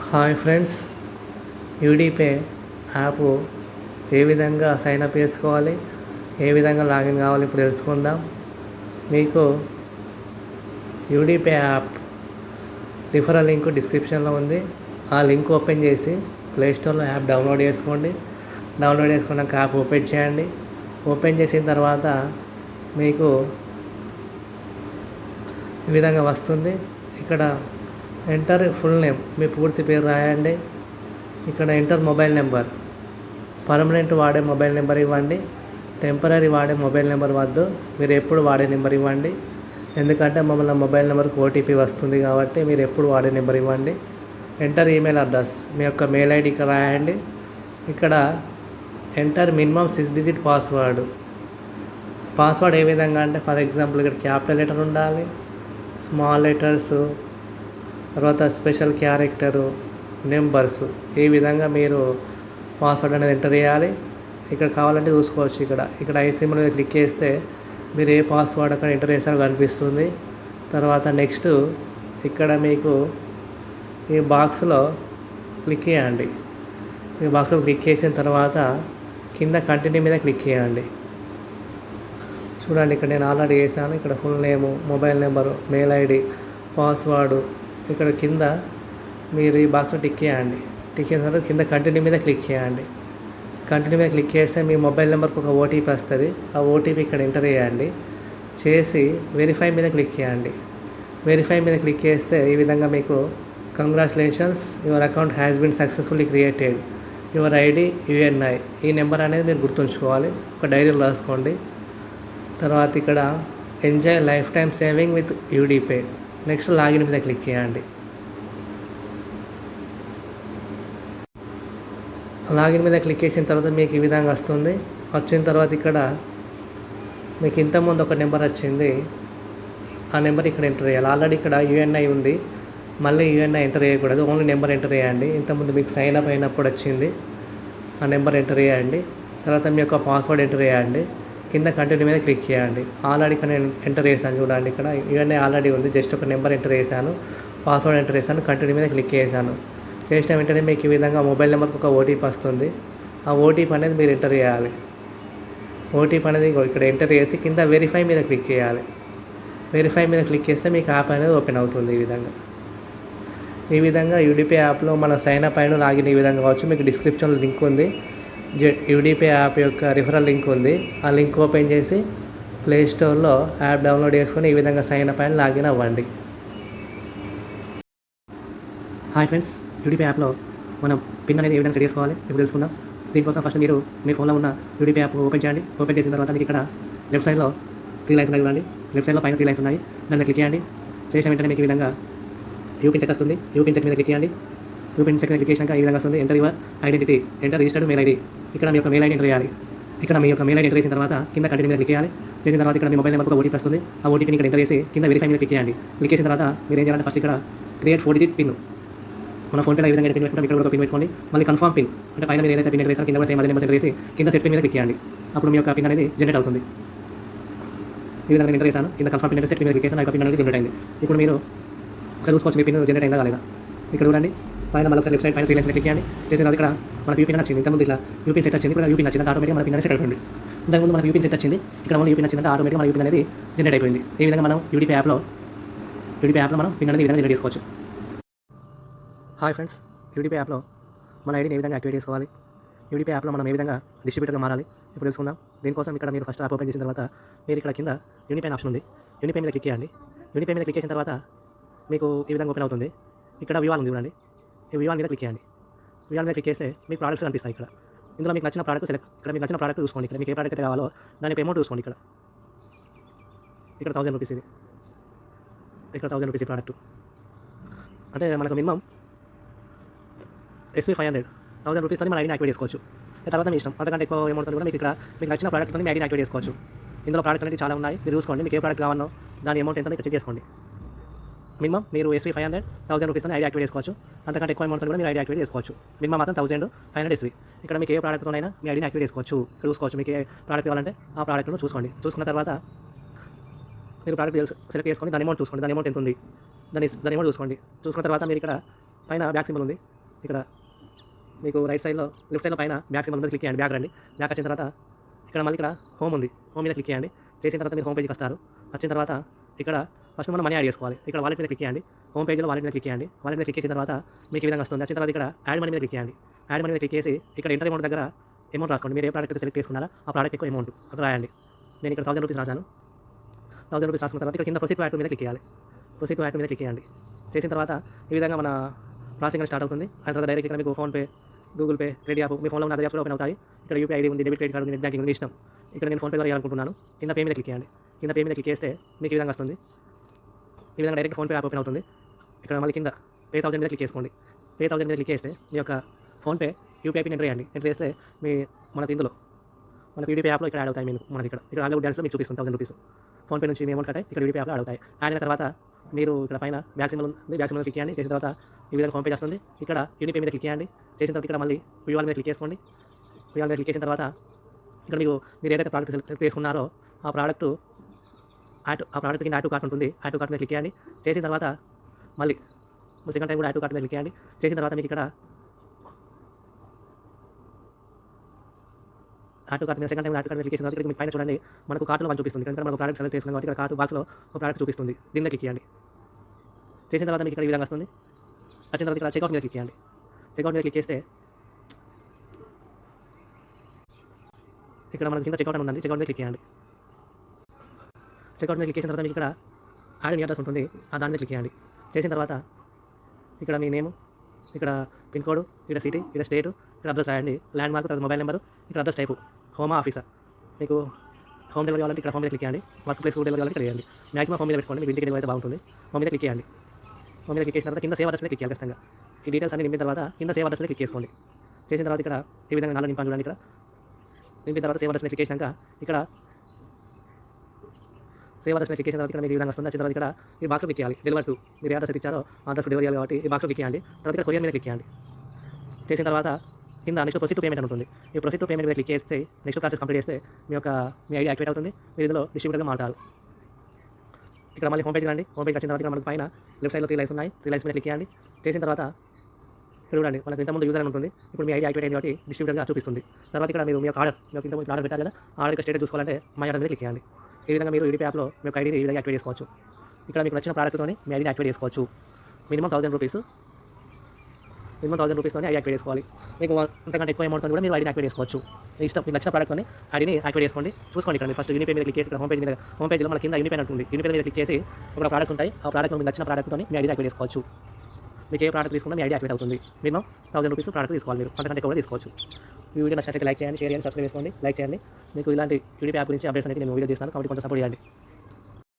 Hi friends, యూడీపే app ఏ విధంగా sign-up చేసుకోవాలి, ఏ విధంగా లాగిన్ కావాలి ఇప్పుడు తెలుసుకుందాం. మీకు యూడీపే యాప్ రిఫరల్ లింక్ డిస్క్రిప్షన్లో ఉంది. ఆ లింక్ ఓపెన్ చేసి ప్లేస్టోర్లో యాప్ డౌన్లోడ్ చేసుకోండి. డౌన్లోడ్ చేసుకున్నాక యాప్ ఓపెన్ చేయండి. ఓపెన్ చేసిన తర్వాత మీకు ఈ విధంగా వస్తుంది. ఇక్కడ ఎంటర్ ఫుల్ నేమ్, మీ పూర్తి పేరు రాయండి. ఇక్కడ ఎంటర్ మొబైల్ నెంబర్, పర్మనెంట్ వాడే మొబైల్ నెంబర్ ఇవ్వండి. టెంపరీ వాడే మొబైల్ నెంబర్ వద్దు, మీరు ఎప్పుడు వాడే నెంబర్ ఇవ్వండి. ఎందుకంటే మమ్మల్ని మొబైల్ నెంబర్కి ఓటీపీ వస్తుంది కాబట్టి మీరు ఎప్పుడు వాడే నెంబర్ ఇవ్వండి. ఎంటర్ ఈమెయిల్ అడ్రస్, మీ యొక్క మెయిల్ ఐడి ఇక్కడ రాయండి. ఇక్కడ enter minimum 6 digit password. Password ఏ విధంగా అంటే, ఫర్ ఎగ్జాంపుల్ ఇక్కడ క్యాపిటల్ లెటర్ ఉండాలి, స్మాల్ లెటర్స్, తర్వాత స్పెషల్ క్యారెక్టరు, నెంబర్స్, ఈ విధంగా మీరు పాస్వర్డ్ అనేది ఎంటర్ చేయాలి. ఇక్కడ కావాలంటే చూసుకోవచ్చు. ఇక్కడ ఐ సింబల్ మీద క్లిక్ చేస్తే మీరు ఏ పాస్వర్డ్ అక్కడ ఎంటర్ చేస్తారో కనిపిస్తుంది. తర్వాత నెక్స్ట్ ఇక్కడ మీకు ఈ బాక్స్లో క్లిక్ చేయండి. ఈ బాక్స్లో క్లిక్ చేసిన తర్వాత కింద కంటిన్యూ మీద క్లిక్ చేయండి. చూడండి, ఇక్కడ నేను ఆల్రెడీ చేశాను. ఇక్కడ full name, mobile number, mail ID, password, ఇక్కడ కింద మీరు ఈ బాక్స్లో టిక్ చేయండి. టిక్ చేసిన తర్వాత కింద కంటిన్యూ మీద క్లిక్ చేయండి. కంటిన్యూ మీద క్లిక్ చేస్తే మీ మొబైల్ నెంబర్కి ఒక ఓటీపీ వస్తుంది. ఆ ఓటీపీ ఇక్కడ ఎంటర్ చేయండి. చేసి వెరిఫై మీద క్లిక్ చేయండి. వెరిఫై మీద క్లిక్ చేస్తే ఈ విధంగా మీకు congratulations, your account has been successfully created, your ID UNI. ఈ నెంబర్ అనేది మీరు గుర్తుంచుకోవాలి, ఒక డైరీలో రాసుకోండి. తర్వాత ఇక్కడ enjoy life time saving with UDPay. Next login మీద క్లిక్ చేయండి. లాగిన్ మీద క్లిక్ చేసిన తర్వాత మీకు ఈ విధంగా వస్తుంది. వచ్చిన తర్వాత ఇక్కడ మీకు ఇంతకుముందు ఒక నెంబర్ వచ్చింది, ఆ నెంబర్ ఇక్కడ ఎంటర్ చేయాలి. ఆల్రెడీ ఇక్కడ యూఎన్ఐ ఉంది, మళ్ళీ యూఎన్ఐ ఎంటర్ చేయకూడదు, ఓన్లీ నెంబర్ ఎంటర్ చేయండి. ఇంతకుముందు మీకు సైన్ అప్ అయినప్పుడు వచ్చింది, ఆ నెంబర్ ఎంటర్ చేయండి. తర్వాత మీ యొక్క పాస్వర్డ్ ఎంటర్ చేయండి. కింద కంటిన్యూ మీద క్లిక్ చేయండి. ఆల్రెడీ ఇక్కడ నేను ఎంటర్ చేశాను, చూడండి ఇక్కడ యూఎన్ఐ ఆల్రెడీ ఉంది, జస్ట్ ఒక నెంబర్ ఎంటర్ చేశాను, పాస్వర్డ్ ఎంటర్ చేశాను, కంటిన్యూ మీద క్లిక్ చేశాను. చేసిన వెంటనే మీకు ఈ విధంగా మొబైల్ నెంబర్కి ఒక ఓటీపీ వస్తుంది. ఆ ఓటీపీ అనేది మీరు ఎంటర్ చేయాలి. ఓటీపీ అనేది ఇక్కడ ఎంటర్ చేసి కింద వెరిఫై మీద క్లిక్ చేయాలి. వెరిఫై మీద క్లిక్ చేస్తే మీకు యాప్ అనేది ఓపెన్ అవుతుంది. ఈ విధంగా యూడీపీ యాప్లో మన సైన్ అప్ అయిన లాగిన్ ఈ విధంగా కావచ్చు. మీకు డిస్క్రిప్షన్లో లింక్ ఉంది, యూడీపీ యాప్ యొక్క రిఫరల్ లింక్ ఉంది. ఆ లింక్ ఓపెన్ చేసి ప్లేస్టోర్లో యాప్ డౌన్లోడ్ చేసుకొని ఈ విధంగా సైన్ అప్ అయిన లాగిన్ అవ్వండి. హాయ్ ఫ్రెండ్స్, యూడీపీ యాప్లో మనం పిన్ అనేది ఏ విధంగా సెట్ చేసుకోవాలి ఇప్పుడు తెలుసుకుందాం. దీనికోసం ఫస్ట్ మీరు మీ ఫోన్లో ఉన్న యూడీపీ యాప్ ఓపెన్ చేయండి. ఓపెన్ చేసిన తర్వాత మీకు ఇక్కడ లెఫ్ట్ సైడ్లో 3 లైన్స్ ఉన్నాయి చూడండి. లెఫ్ట్ సైడ్లో పైన 3 లైన్స్ ఉన్నాయి, దాన్ని క్లిక్ చేయండి. చేసిన వెంటనే మీకు ఈ విధంగా యూపిన్ సెట్ వస్తుంది. యూపిన్ సెట్ మీద క్లిక్ చేయండి. యూపిన్ సెట్ మీద క్లిక్ చేసినాక ఈ విధంగా వస్తుంది, enter your identity, enter registered mail ID. ఇక్కడ మీ యొక్క మెయిల్ ఐడి ఎంటర్ చేయాలి. ఇక్కడ మీ యొక్క మెయిల్ ఐడి ఎంటర్ చేసిన తర్వాత కింద కంటిన్యూ మీద క్లిక్ చేయాలి. చేసిన తర్వాత ఇక్కడ మీ మొబైల్ నెంబర్కి ఒక ఓటీపీ వస్తుంది. ఆ ఓటీపీని ఇక్కడ ఎంటర్ చేసి కింద వెరిఫై మీద క్లిక్ చేయండి. క్లిక్ చేసిన తర్వాత మీరు ఏం చేయాలంటే ఫస్ట్ ఇక్కడ క్రియేట్ 4 డిజిట్ పిన్, మన ఫోన్పేలో ఈ విధంగా పిన్ పెట్టుకుంటాం, ఇక్కడ కూడా పిన్ పెట్టుకోండి. మళ్ళీ కన్ఫర్మ్ పిన్ అంటే పైన మీరు ఏదైతే పిన్ ఎంటర్ చేస్తారో కింద కూడా సేమ్ అదే నెంబర్ ఎంటర్ చేసి కింద సెట్ పిన్ మీద క్లిక్ చేయండి. అప్పుడు మీ యొక్క పిన్ అనేది జనరేట్ అవుతుంది. ఈ విధంగా ఎంటర్ చేశాను, కింద కన్ఫర్మ్ పిన్ సెట్ పిన్ మీద క్లిక్ చేశాను, ఆ యొక్క పిన్ అనేది జనరేట్ అయింది. ఇప్పుడు మీరు ఒకసారి చూసుకోవచ్చు మీ పిన్ జనరేట్ అయిందా కాలేదా. ఇక్కడ చూడండి, పైన మళ్ళీ ఒకసారి లెఫ్ట్ సైడ్ పైన 3 లైన్స్ క్లిక్ చేయండి. చేసిన తర్వాత ఇక్కడ మనకు యూపీన్ వచ్చింది. ఇంతకుముందు ఇట్లా యూపీన్ సెట్ వచ్చింది, ఇప్పుడు యూపీన్ వచ్చింది అంటే ఆటోమేటిక్గా మన పిన్ అనేది సెట్ అయిపోయింది. ఇంతకుముందు మనకు యూపీన్ సెట్ వచ్చింది, ఇక్కడ మళ్ళీ యూపీన్ వచ్చిందంటే ఆటోమేటిక్గా మన యూపీన్ అనేది జనరేట్ అయిపోయింది. ఈ విధంగా మనం యూడీపీ యాప్లో మనం పిన్ అనేది ఈ విధంగా జనరేట్ చేసుకోవచ్చు. హాయ్ ఫ్రెండ్స్, యూడీపీ యాప్లో మన ఐడిని ఏ విధంగా యాక్టివేట్ చేసుకోవాలి, యూడీపీ యాప్లో మనం ఏ విధంగా డిస్ట్రిబ్యూటర్గా మారాలి ఇప్పుడు తెలుసుకుందాం. దీనికోసం ఇక్కడ మీరు ఫస్ట్ యాప్ ఓపెన్ చేసిన తర్వాత మీరు ఇక్కడ కింద యూనిపే ఆప్షన్ ఉంది, యూనిపే మీద క్లిక్ చేయండి. యూనిపే మీద క్లిక్ చేసిన తర్వాత మీకు ఈ విధంగా ఓపెన్ అవుతుంది. ఇక్కడ వివాల్ ఉంది చూడండి, ఈ వివాల్ మీద క్లిక్ చేయండి. వివాల్ మీద క్లిక్ చేస్తే మీకు ప్రోడక్ట్స్ కనిపిస్తాయి. ఇందులో మీకు నచ్చిన ప్రోడక్ట్ సెలెక్ట్, ఇక్కడ మీకు నచ్చిన ప్రోడక్ట్ చూసుకోండి. ఇక్కడ మీకు ఏ ప్రోడక్ట్ అయితే కావాలో దానికి అమౌంట్ చూసుకోండి. ఇక్కడ 1000 రూపీస్ ఇది, ఇక్కడ 1000 రూపీస్ ఈ ప్రోడక్ట్ అంటే మనకు మినిమం SV 500, 1000 రూపీస్తో మన ఐడిని యాక్టివేట్ చేసుకోవచ్చు. తర్వాత మీ ఇష్టం, అంతకంటే ఎక్కువ అమౌంట్ కూడా మీకు ఇక్కడ మీకు నచ్చిన ప్రోడక్ట్తో మీ ఐడిని యాక్టివేట్ చేసుకోవచ్చు. ఇందులో ప్రోడక్ట్ అనేది చాలా ఉన్నాయి, మీరు చూసుకోండి. మీకు ఏ ప్రోడక్ట్ కావాలో దాని అమౌంట్ ఎంత ఇక్కడ చెక్ చేసుకోండి. మినిమం మీరు SV 500, 1000 రూపీస్తో ఐడి యాక్టివేట్ చేసుకోవచ్చు. అంతకంటే ఎక్కువ అమౌంట్ కూడా మీరు ఐడి యాక్టివేట్ చేసుకోవచ్చు. మినిమం మాత్రం 1500 SV. ఇక్కడ మీకు ఏ ప్రోడక్ట్తోనైనా మీ ఐడిని యాక్టివేట్ చేసుకోవచ్చు. ఇక్కడ చూసుకోవచ్చు, మీకు ఏ ప్రోడక్ట్ కావాలంటే ఆ ప్రోడక్ట్ను చూసుకోండి. చూసుకున్న తర్వాత మీరు ప్రోడక్ట్ సెలెక్ట్ చేసుకొని దాని అమౌంట్ చూసుకోండి, దాని అమౌంట్ ఎంత ఉంది దాని అమౌంట్ చూసుకోండి. చూసుకున్న తర్వాత మీరు ఇక్కడ పైన బ్యాక్ సింబల్ ఉంది. ఇక్కడ మీకు లెఫ్ట్ సైడ్లో పైన బ్యాక్ సింబల్ ఉంది. క్లిక్ చేయండి. బ్యాక్ రండి. బ్యాక్ వచ్చిన తర్వాత ఇక్కడ హోమ్ ఉంది. హోమ్ మీద క్లిక్ చేయండి. చేసిన తర్వాత మీరు హోమ్ పేజ్కి వస్తారు. వచ్చిన తర్వాత ఇక్కడ ఫస్ట్ మనం మనీ యాడ్ చేసుకోవాలి. ఇక్కడ వాలెట్ మీద క్లిక్ చేయండి. హోమ్ పేజ్లో వాలెట్ మీద క్లిక్ చేయండి. వాలెట్ మీద క్లిక్ చేసిన తర్వాత మీకు ఈ విధంగా వస్తుంది. వచ్చిన తర్వాత ఇక్కడ యాడ్ మనీ మీద క్లిక్ చేయండి. యాడ్ మనీ మీద క్లిక్ చేసి ఇక్కడ ఎంటర్ అమౌంట్ దగ్గర అమౌంట్ రాసుకోండి. మీరు ఏ ప్రోడక్ట్ సెలెక్ట్ చేసుకున్నారో ఆ ప్రోడక్ట్ ఎక్కువ అమౌంట్ అక్కడ రాయండి. నేను ఇక్కడ 1000 రూపీస్ రాశాను. 1000 రూపీస్ రాసుకున్న తర్వాత ఇక్కడ కింద ప్రొసీడ్ టు యాడ్ మీద క్లిక్ చేయాలి. ప్రొసీడ్ టు యాడ్ మీద క్లిక్ చేయండి. చేసిన తర్వాత ఈ విధంగా మన ప్రాసెసింగ్ స్టార్ట్ అవుతుంది. ఆ తర్వాత డైరెక్ట్ ఇక్కడ మీకు PhonePe, Google Pay, credit app మీ ఫోన్లో ఉన్న అదే యాప్లో ఓపెన్ అవుతాయి. ఇక్కడ యూపీ ఐడి ఉంది, డెబిట్ క్రెడిట్ కార్డు ఉంది, నెట్ బ్యాంకింగ్ ఉంది, ఇష్టం. ఇక్కడ నేను ఫోన్పే ద్వారా చేయాలనుకుంటున్నాను. కింద పే మీద క్లిక్ చేయండి. కింద పే మీద క్లిక్ చేస్తే మీకు ఈ విధంగా వస్తుంది. ఈ విధంగా డైరెక్ట్ ఫోన్పే యాప్ ఓపెన్ అవుతుంది. ఇక్కడ మళ్ళీ కింద పే 1000 మీద క్లిక్ చేసుకోండి. పే 1000 మీద క్లిక్ చేస్తే మీ యొక్క ఫోన్పే యూపీఐ పిన్ ఎంటర్ చేయండి. ఎంటర్ చేస్తే మనకి ఇందులో మనకి యూపీఐ యాప్లో ఇక్కడ యాడ్ అవుతాయి. మనకి ఇక్కడ ఆన్లైన్ డ్యాన్స్లో మీకు చూపిస్తుంది 1000 రూపీస్. ఫోన్పే నుంచి మీ అమౌంట్ కట్టాయి ఇక్కడ యూపీఐ యాప్లో యాడ్ అవుతాయి. యాడ్ అయిన తర్వాత మీరు ఇక్కడ పైన బ్యాక్ సింబల్ ఉంది. బ్యాక్ సింబల్ క్లిక్ చేయండి. చేసిన తర్వాత ఈ విధంగా ఫోన్పే వస్తుంది. ఇక్కడ యూనిపే మీద క్లిక్ చేయండి. చేసిన తర్వాత ఇక్కడ మళ్ళీ వివాల్ మీద క్లిక్ చేసుకోండి. వివాల్ మీద క్లిక్ చేసిన తర్వాత ఇక్కడ మీరు ఏదైతే ప్రోడక్ట్ సెలెక్ట్ చేసుకున్నారో ఆ ప్రోడక్ట్ కింద యాడ్ టు కార్ట్ ఉంటుంది. యాడ్ టు కార్ట్ మీద క్లిక్ చేయండి. చేసిన తర్వాత మళ్ళీ సెకండ్ టైం కూడా యాడ్ టు కార్ట్ మీద క్లిక్ చేయండి. చేసిన తర్వాత మీకు ఇక్కడ యాడ్ టు కార్ట్ మీద second time add to cart మీద క్లిక్ చేసిన తర్వాత ఇక్కడ మీకు పైన చూడండి మనకు కార్ట్లో మనం చూపిస్తుంది. ఇక్కడ మనకు ప్రోడక్ట్ సెలెక్ట్ చేసుకున్నాం కాబట్టి ఇక్కడ కార్ట్ బాక్స్లో ఒక ప్రోడక్ట్ చూపిస్తుంది. దీన్ని క్లిక్ చేయండి. చేసిన తర్వాత మీకు ఇక్కడ ఈ విధంగా వస్తుంది. వచ్చిన తర్వాత ఇక్కడ చెక్అవుట్ మీద క్లిక్ చేయండి. చెక్అవుట్ మీద క్లిక్ చేస్తే ఇక్కడ మనకి కింద చెక్అవుట్ అని ఉందండి. చెక్అవుట్ మీద క్లిక్ చేయండి. చెక్అవుట్ మీద క్లిక్ చేసిన తర్వాత మీకు ఇక్కడ యాడ్ న్యూ అడ్రస్ ఉంటుంది. ఆ దాని మీద క్లిక్ చేయండి. చేసిన తర్వాత ఇక్కడ మీ నేమ్, ఇక్కడ పిన్ కోడ్, ఇక్కడ సిటీ, ఇక్కడ స్టేట్, ఇక్కడ అడ్రస్ రాయండి. ల్యాండ్ మార్క్, తర్వాత మొబైల్ నెంబరు, ఇక్కడ అడ్రస్ టైపు హోమా ఆఫీసా. మీకు హోమ్ డెలివరీ కావాలంటే ఇక్కడ హోమ్ మీద క్లిక్ చేయండి. వర్క్ ప్లేస్ డెలివరీ కావాలంటే చేయండి. మ్యాక్సిమం హోమ్ మీద పెట్టుకోండి. మీకు ఇంటికి డెలివరీ అయితే బాగుంటుంది. హోమ్ మీద క్లిక్ చేయండి. హోమ్ మీద క్లిక్ చేసిన తర్వాత కింద సేవ్ అడ్రస్ మీద క్లిక్ చేయాలి. ఖచ్చితంగా ఈ డీటెయిల్స్ అన్ని నింపిన తర్వాత కింద సేవ్ అడ్రస్ మీద క్లిక్ చేసుకోండి. చేసిన తర్వాత ఇక్కడ ఈ విధంగా నాలుగు నింపాను చూడండి. ఇక్కడ నింపిన తర్వాత సేవ్ అడ్రస్ మీద క్లిక్ చేసినాక ఇక్కడ సేవ్ అడ్రస్ మీద క్లిక్ చేసిన తర్వాత ఇక్కడ మీకు ఈ విధంగా వస్తుంది. వచ్చిన తర్వాత ఇక్కడ ఈ బాక్స్ క్లిక్ చేయాలి. డెలివర్ టు మీరు ఏ అడ్రస్ ఇచ్చారో ఆ అడ్రస్ డెలివరీ చేయాలి కాబట్టి ఈ బాక్స్ క్లిక్ చేయండి. తర్వాత ఇక్కడ కొరియర్ మీద క్లిక్ చేయండి. చేసిన తర్వాత కింద నెక్స్ట్ ప్రొసీడ్ టు పేమెంట్ అని ఉంటుంది. ఈ ప్రొసీడ్ టు పేమెంట్ మీద క్లిక్ చేస్తే నెక్స్ట్ ప్రాసెస్ కంప్లీట్ చేస్తే మీ ఐడి యాక్టివేట్ అవుతుంది. మీరు ఇందులో డిస్ట్రిబ్యూటర్గా మారుతారు. ఇక్కడ మళ్ళీ హోమ్ పేజ్ రండి. హోమ్ పేజ్ వచ్చిన తర్వాత మనకు పైన లెఫ్ట్ సైడ్లో 3 లైన్స్ ఉన్నాయి. 3 లైన్స్ మీద క్లిక్ చేయండి. చేసిన తర్వాత ఇక్కడ చూడండి మనకు ఇంతకుముందు యూజర్ అని ఉంటుంది. ఇప్పుడు మీ ఐడి యాక్టివేట్ అయింది కాబట్టి డిస్ట్రిబ్యూటర్గా చూపిస్తుంది. తర్వాత ఇక్కడ మీరు మీ యొక్క ఆర్డర్ ఇంతకుముందు ఆర్డర్ పెట్టాలి కదా, ఆర్డర్ స్టేటస్ చూసుకోవాలంటే మై ఆర్డర్ మీద క్లిక్ చేయండి. ఈ విధంగా మీరు యూపీఐ యాప్లో మీ యొక్క ఐడిని ఈ విధంగా యాక్టివేట్ చేసుకోవచ్చు. ఇక్కడ మీకు నచ్చిన ప్రోడక్ట్తోని మీ ఐడిని యాక్టివేట్ చేసుకోవచ్చు. మినిమం 1000 రూపీస్ తోనే ఐడి యాక్టివేట్ చేసుకోవాలి. మీకు అంతకంటే ఎక్కువ అమౌంట్ కూడా మీరు ఐడిని యాక్టివేట్ చేసుకోవచ్చు. మీ ఇష్టం. మీకు నచ్చిన ప్రోడక్ట్ని ఐడిని యాక్టివేట్ చేసుకోండి. చూసుకోండి ఇక్కడ మీరు ఫస్ట్ యూనిపే మీద క్లిక్ చేసి ఇక్కడ హోమ్ పేజ్లో మన కింద యూనిపే ఉంటుంది. యూనిపే మీద క్లిక్ చేసి ఇక్కడ ప్రోడక్ట్స్ ఉంటాయి. ఆ ప్రోడక్ట్లో మీకు నచ్చిన ప్రోడక్ట్తో మీ ఐడిని యాక్టివేట్ చేసుకోవచ్చు. మీకు ఏ ప్రోడక్ట్ తీసుకున్నా మీ ఐడి యాక్టివేట్ అవుతుంది. మినిమం 1000 రూపీస్ ప్రోడక్ట్ తీసుకోవాలి. మీరు అంతకంటే ఎక్కువ తీసుకోవచ్చు. ఈ వీడియో నచ్చినట్లయితే లైక్ చేయండి, షేర్ చేయండి, సబ్స్క్రైబ్ చేసుకోండి, లైక్ చేయండి. మీకు ఇలాంటి యూనిపే యాప్ గురించి అప్డేట్స్ అనేది నేను వీడియో చేస్తాను కాబట్టి కొంచెం సపోర్ట్ చేయండి.